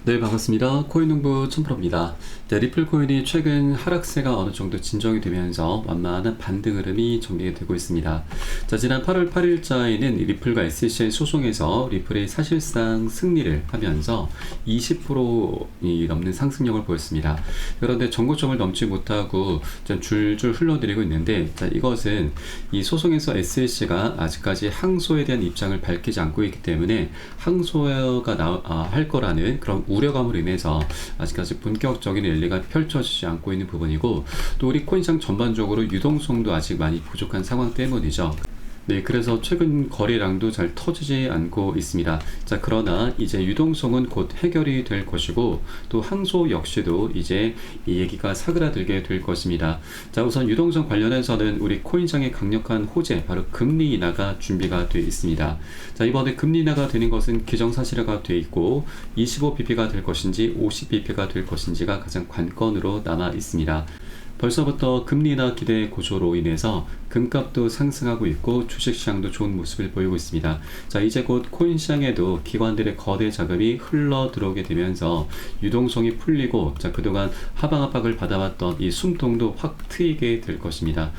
네, 반갑습니다. 코인농부 촌프로입니다. 리플 코인이 최근 하락세가 어느 정도 진정이 되면서 완만한 반등 흐름이 전개가 되고 있습니다. 자, 지난 8월 8일자에는 리플과 SEC의 소송에서 리플이 사실상 승리를 하면서 20%이 넘는 상승력을 보였습니다. 그런데 정고점을 넘지 못하고 좀 줄줄 흘러내리고 있는데, 자, 이것은 이 소송에서 SEC가 아직까지 항소에 대한 입장을 밝히지 않고 있기 때문에 항소가 할 거라는 그런 우려감으로 인해서 아직까지 본격적인 랠리가 펼쳐지지 않고 있는 부분이고, 또 우리 코인시장 전반적으로 유동성도 아직 많이 부족한 상황 때문이죠. 네, 그래서 최근 거래량도 잘 터지지 않고 있습니다. 자, 그러나 이제 유동성은 곧 해결이 될 것이고, 또 항소 역시도 이제 이 얘기가 사그라들게 될 것입니다. 자, 우선 유동성 관련해서는 우리 코인시장의 강력한 호재, 바로 금리 인하가 준비가 되어 있습니다. 자, 이번에 금리 인하가 되는 것은 기정사실화가 되어 있고, 25bp가 될 것인지 50bp가 될 것인지가 가장 관건으로 남아 있습니다. 벌써부터 금리 인하 기대 고조로 인해서 금값도 상승하고 있고 주식시장도 좋은 모습을 보이고 있습니다. 자, 이제 곧 코인시장에도 기관들의 거대 자금이 흘러 들어오게 되면서 유동성이 풀리고, 자, 그동안 하방 압박을 받아왔던 이 숨통도 확 트이게 될 것입니다.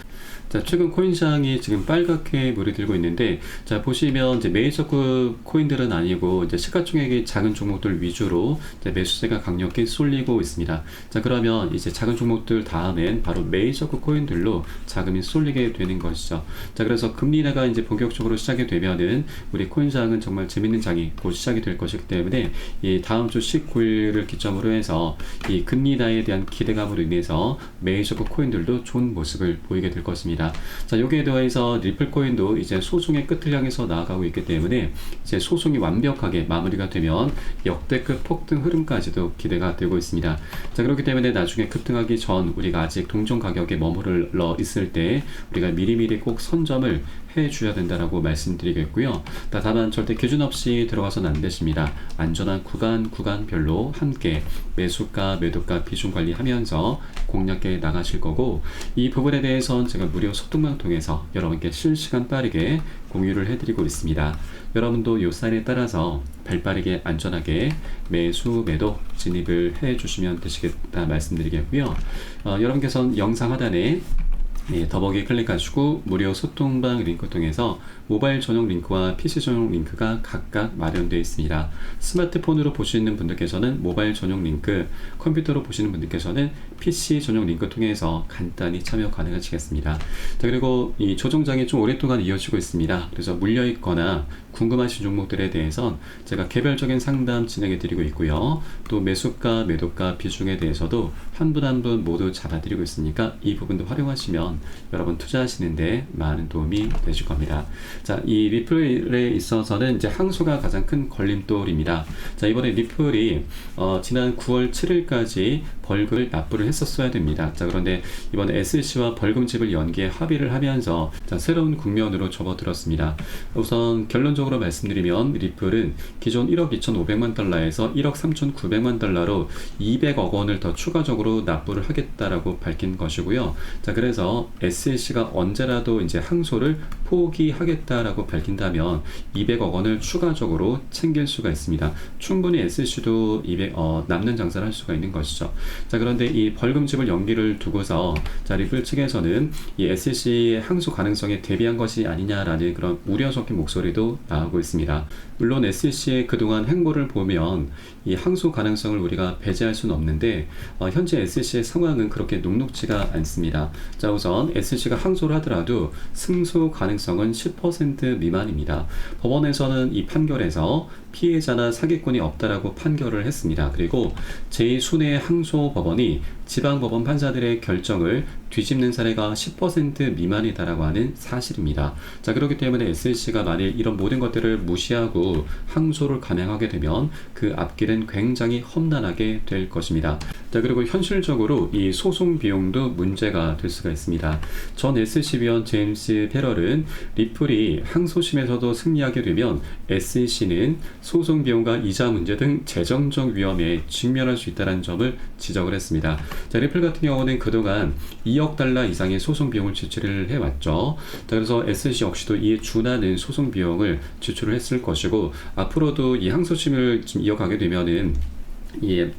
자, 최근 코인시장이 지금 빨갛게 물이 들고 있는데, 자, 보시면 이제 메이저급 코인들은 아니고 이제 시가총액이 작은 종목들 위주로 이제 매수세가 강력히 쏠리고 있습니다. 자, 그러면 이제 작은 종목들 다음엔 바로 메이저급 코인들로 자금이 쏠리게 되는 것이죠. 자, 그래서 금리 인하가 이제 본격적으로 시작이 되면은 우리 코인시장은 정말 재밌는 장이 곧 시작이 될 것이기 때문에 이 다음 주 19일을 기점으로 해서 이 금리 인하에 대한 기대감으로 인해서 메이저급 코인들도 좋은 모습을 보이게 될 것입니다. 자, 여기에 더해서 리플 코인도 이제 소송의 끝을 향해서 나아가고 있기 때문에 이제 소송이 완벽하게 마무리가 되면 역대급 폭등 흐름까지도 기대가 되고 있습니다. 자, 그렇기 때문에 나중에 급등하기 전 우리가 아직 동전 가격에 머무러 있을 때 우리가 미리미리 꼭 선점을 해줘야 된다라고 말씀드리겠고요. 다만 절대 기준 없이 들어가서는 안 되십니다. 안전한 구간별로 함께 매수가, 매도가 비중 관리하면서 공략해 나가실 거고, 이 부분에 대해서는 제가 무료 소통방 통해서 여러분께 실시간 빠르게 공유를 해드리고 있습니다. 여러분도 요 사인에 따라서 발빠르게 안전하게 매수, 매도 진입을 해주시면 되시겠다 말씀드리겠고요. 여러분께서는 영상 하단에 더보기 클릭하시고 무료 소통방 링크 통해서 모바일 전용 링크와 PC 전용 링크가 각각 마련되어 있습니다. 스마트폰으로 보시는 분들께서는 모바일 전용 링크, 컴퓨터로 보시는 분들께서는 PC 전용 링크 통해서 간단히 참여 가능하시겠습니다. 자, 그리고 이 조정장이 좀 오랫동안 이어지고 있습니다. 그래서 물려있거나 궁금하신 종목들에 대해선 제가 개별적인 상담 진행해 드리고 있고요. 또 매수가, 매도가 비중에 대해서도 한 분 한 분 모두 잡아드리고 있으니까 이 부분도 활용하시면 여러분 투자하시는데 많은 도움이 되실 겁니다. 자, 이 리플에 있어서는 이제 항소가 가장 큰 걸림돌입니다. 자, 이번에 리플이 지난 9월 7일까지 벌금을 납부를 했었어야 됩니다. 자, 그런데 이번에 SEC와 벌금집을 연기해 합의를 하면서 자, 새로운 국면으로 접어들었습니다. 우선 결론적으로 말씀드리면 리플은 기존 1억 2,500만 달러에서 1억 3,900만 달러로 200억 원을 더 추가적으로 납부를 하겠다라고 밝힌 것이고요. 자, 그래서 SEC가 언제라도 이제 항소를 포기하겠다라고 밝힌다면 200억 원을 추가적으로 챙길 수가 있습니다. 충분히 SEC도 남는 장사를 할 수가 있는 것이죠. 자, 그런데 이 벌금집을 연기를 두고서 자, 리플 측에서는 이 SEC의 항소 가능성에 대비한 것이 아니냐라는 그런 우려 섞인 목소리도 나오고 있습니다. 물론 SEC의 그동안 행보를 보면 이 항소 가능성을 우리가 배제할 수는 없는데 현재 SEC의 상황은 그렇게 녹록지가 않습니다. 자, 우선 SEC가 항소를 하더라도 승소 가능성은 10% 미만입니다. 법원에서는 이 판결에서 피해자나 사기꾼이 없다라고 판결을 했습니다. 그리고 제2순회 항소 법원이 지방법원 판사들의 결정을 뒤집는 사례가 10% 미만이다라고 하는 사실입니다. 자, 그렇기 때문에 SEC가 만일 이런 모든 것들을 무시하고 항소를 감행하게 되면 그 앞길은 굉장히 험난하게 될 것입니다. 자, 그리고 현실적으로 이 소송 비용도 문제가 될 수가 있습니다. 전 SEC 위원 제임스 페럴은 리플이 항소심에서도 승리하게 되면 SEC는 소송 비용과 이자 문제 등 재정적 위험에 직면할 수 있다는 점을 지적을 했습니다. 자, 리플 같은 경우는 그동안 2억 달러 이상의 소송 비용을 지출을 해왔죠. 자, 그래서 SEC 역시도 이에 준하는 소송 비용을 지출을 했을 것이고, 앞으로도 이 항소심을 좀 이어가게 되면은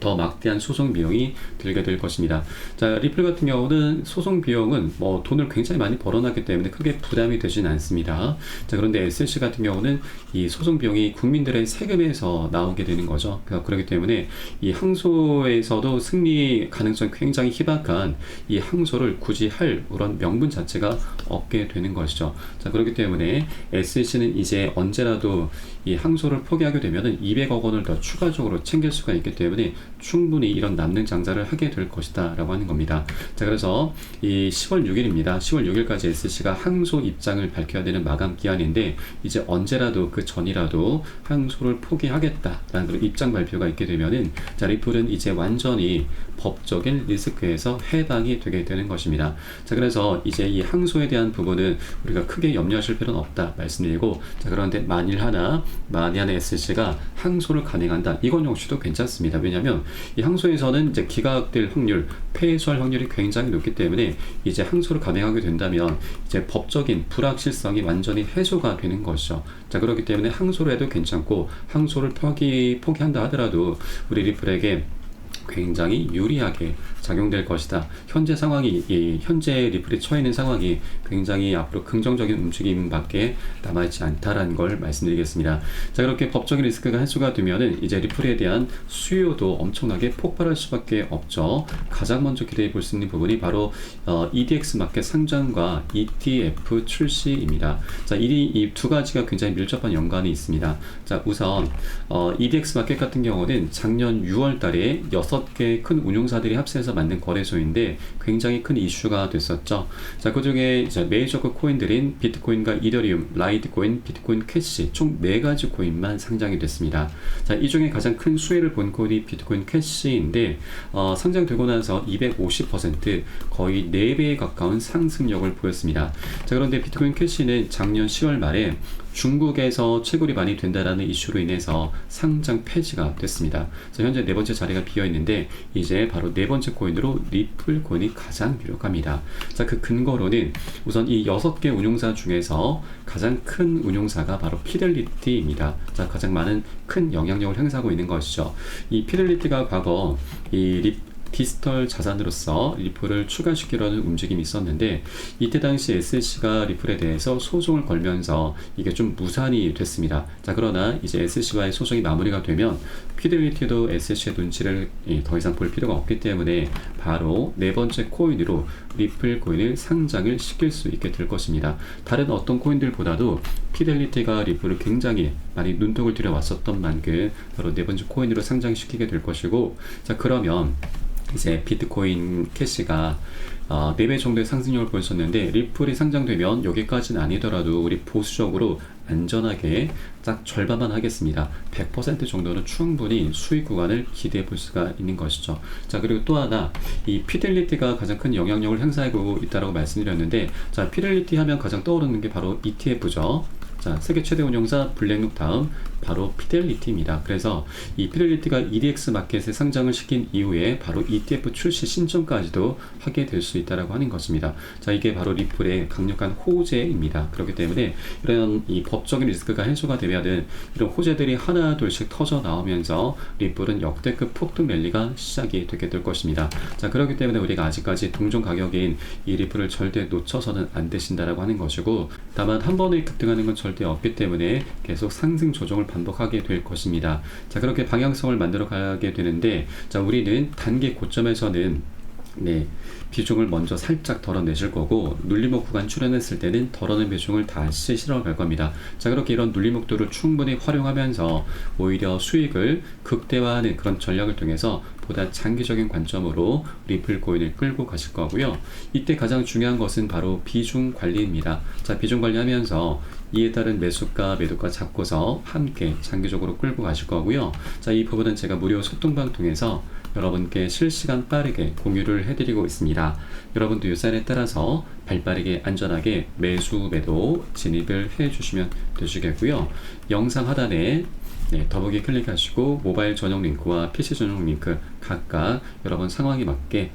더 막대한 소송 비용이 들게 될 것입니다. 자, 리플 같은 경우는 소송 비용은 뭐 돈을 굉장히 많이 벌어놨기 때문에 크게 부담이 되진 않습니다. 자, 그런데 SLC 같은 경우는 이 소송 비용이 국민들의 세금에서 나오게 되는 거죠. 그렇기 때문에 이 항소에서도 승리 가능성이 굉장히 희박한 이 항소를 굳이 할 그런 명분 자체가 없게 되는 것이죠. 자, 그렇기 때문에 SLC는 이제 언제라도 이 항소를 포기하게 되면은 200억 원을 더 추가적으로 챙길 수가 있기 때문에 충분히 이런 남는 장사를 하게 될 것이다 라고 하는 겁니다. 자, 그래서 이 10월 6일입니다. 10월 6일까지 SC가 항소 입장을 밝혀야 되는 마감 기한인데 이제 언제라도 그 전이라도 항소를 포기하겠다라는 그런 입장 발표가 있게 되면은 자, 리플은 이제 완전히 법적인 리스크에서 해방이 되게 되는 것입니다. 자, 그래서 이제 이 항소에 대한 부분은 우리가 크게 염려하실 필요는 없다 말씀드리고, 자, 그런데 만일 하나 SC가 항소를 간행한다, 이건 역시도 괜찮습니다. 왜냐하면 이 항소에서는 이제 기각될 확률, 패소할 확률이 굉장히 높기 때문에 이제 항소를 간행하게 된다면 이제 법적인 불확실성이 완전히 해소가 되는 것이죠. 자, 그렇기 때문에 항소를 해도 괜찮고 항소를 포기한다 하더라도 우리 리플에게 굉장히 유리하게 작용될 것이다. 현재 상황이 현재 리플이 처해 있는 상황이 굉장히 앞으로 긍정적인 움직임밖에 남아있지 않다라는 걸 말씀드리겠습니다. 자, 그렇게 법적인 리스크가 해소가 되면은 이제 리플에 대한 수요도 엄청나게 폭발할 수밖에 없죠. 가장 먼저 기대해 볼 수 있는 부분이 바로 EDX 마켓 상장과 ETF 출시입니다. 자, 이 두 가지가 굉장히 밀접한 연관이 있습니다. 자, 우선 EDX 마켓 같은 경우는 작년 6월 달에 6개 큰 운용사들이 합세해서 만든 거래소인데 굉장히 큰 이슈가 됐었죠. 자, 그 중에 메이저급 코인들인 비트코인과 이더리움, 라이트코인, 비트코인 캐시 총 4가지 코인만 상장이 됐습니다. 자, 이 중에 가장 큰 수혜를 본 코인이 비트코인 캐시인데 상장되고 나서 250% 거의 4배에 가까운 상승력을 보였습니다. 자, 그런데 비트코인 캐시는 작년 10월 말에 중국에서 채굴이 많이 된다라는 이슈로 인해서 상장 폐지가 됐습니다. 그래서 현재 4번째 자리가 비어 있는데 이제 바로 4번째 코인으로 리플 코인이 가장 유력합니다. 자, 그 근거로는 우선 이 6개 운용사 중에서 가장 큰 운용사가 바로 피델리티입니다. 자, 가장 많은 큰 영향력을 행사하고 있는 것이죠. 이 피델리티가 과거 이 디지털 자산으로서 리플을 추가시키려는 움직임이 있었는데 이때 당시 SC가 리플에 대해서 소송을 걸면서 이게 좀 무산이 됐습니다. 자, 그러나 이제 SC와의 소송이 마무리가 되면 피델리티도 SC의 눈치를 더 이상 볼 필요가 없기 때문에 바로 4번째 코인으로 리플 코인을 상장을 시킬 수 있게 될 것입니다. 다른 어떤 코인들보다도 피델리티가 리플을 굉장히 많이 눈독을 들여왔었던 만큼 바로 4번째 코인으로 상장시키게 될 것이고, 자, 그러면 이제 비트코인 캐시가 4배 정도의 상승력을 보였었는데 리플이 상장되면 여기까지는 아니더라도 우리 보수적으로 안전하게 딱 절반만 하겠습니다. 100% 정도는 충분히 수익 구간을 기대해 볼 수가 있는 것이죠. 자, 그리고 또 하나 이 피델리티가 가장 큰 영향력을 행사하고 있다고 말씀드렸는데, 자, 피델리티 하면 가장 떠오르는 게 바로 ETF죠. 자, 세계 최대 운용사 블랙록 다음 바로 피델리티입니다. 그래서 이 피델리티가 EDX 마켓에 상장을 시킨 이후에 바로 ETF 출시 신청까지도 하게 될 수 있다라고 하는 것입니다. 자, 이게 바로 리플의 강력한 호재입니다. 그렇기 때문에 이런 이 법적인 리스크가 해소가 되면은 이런 호재들이 하나 둘씩 터져 나오면서 리플은 역대급 폭등 랠리가 시작이 되게 될 것입니다. 자, 그렇기 때문에 우리가 아직까지 동종 가격인 이 리플을 절대 놓쳐서는 안 되신다라고 하는 것이고, 다만 한 번에 급등하는 건 절대 없기 때문에 계속 상승 조정을 반복하게 될 것입니다. 자, 그렇게 방향성을 만들어 가게 되는데, 자, 우리는 단기 고점에서는 비중을 먼저 살짝 덜어내실 거고, 눌림목 구간 출현했을 때는 덜어낸 비중을 다시 실어 갈 겁니다. 자, 그렇게 이런 눌림목들을 충분히 활용하면서 오히려 수익을 극대화하는 그런 전략을 통해서 보다 장기적인 관점으로 리플 코인을 끌고 가실 거고요. 이때 가장 중요한 것은 바로 비중 관리입니다. 자, 비중 관리하면서 이에 따른 매수가, 매도가 잡고서 함께 장기적으로 끌고 가실 거고요. 자, 이 부분은 제가 무료 소통방 통해서 여러분께 실시간 빠르게 공유를 해드리고 있습니다. 여러분도 이 사인에 따라서 발빠르게 안전하게 매수, 매도 진입을 해주시면 되시겠고요. 영상 하단에 더보기 클릭하시고 모바일 전용 링크와 PC 전용 링크 각각 여러분 상황에 맞게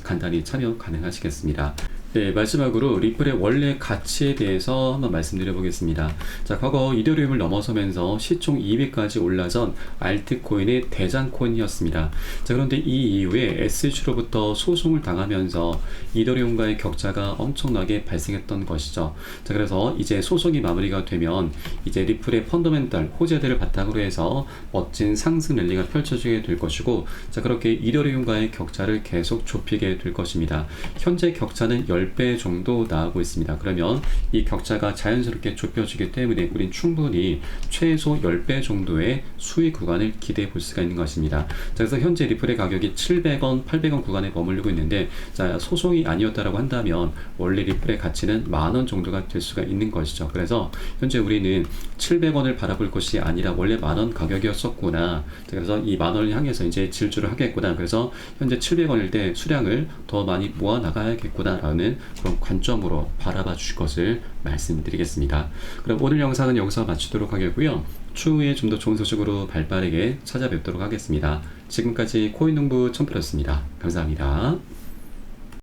간단히 참여 가능하시겠습니다. 네, 마지막으로 리플의 원래 가치에 대해서 한번 말씀드려 보겠습니다. 자, 과거 이더리움을 넘어서면서 시총 200까지 올라선 알트코인의 대장코인이었습니다. 자, 그런데 이 이후에 SEC로부터 소송을 당하면서 이더리움과의 격차가 엄청나게 발생했던 것이죠. 자, 그래서 이제 소송이 마무리가 되면 이제 리플의 펀더멘탈 호재들을 바탕으로 해서 멋진 상승 랠리가 펼쳐지게 될 것이고, 자, 그렇게 이더리움과의 격차를 계속 좁히게 될 것입니다. 현재 격차는 10배 정도 나오고 있습니다. 그러면 이 격차가 자연스럽게 좁혀지기 때문에 우린 충분히 최소 10배 정도의 수익 구간을 기대해 볼 수가 있는 것입니다. 자, 그래서 현재 리플의 가격이 700원, 800원 구간에 머무르고 있는데, 자, 소송이 아니었다라고 한다면 원래 리플의 가치는 10,000원 정도가 될 수가 있는 것이죠. 그래서 현재 우리는 700원을 바라볼 것이 아니라 원래 10,000원 가격이었었구나. 자, 그래서 이 10,000원을 향해서 이제 질주를 하겠구나. 그래서 현재 700원일 때 수량을 더 많이 모아 나가야겠구나라는 그런 관점으로 바라봐 주실 것을 말씀드리겠습니다. 그럼 오늘 영상은 여기서 마치도록 하겠고요. 추후에 좀 더 좋은 소식으로 발빠르게 찾아뵙도록 하겠습니다. 지금까지 코인농부 첨프였습니다. 감사합니다.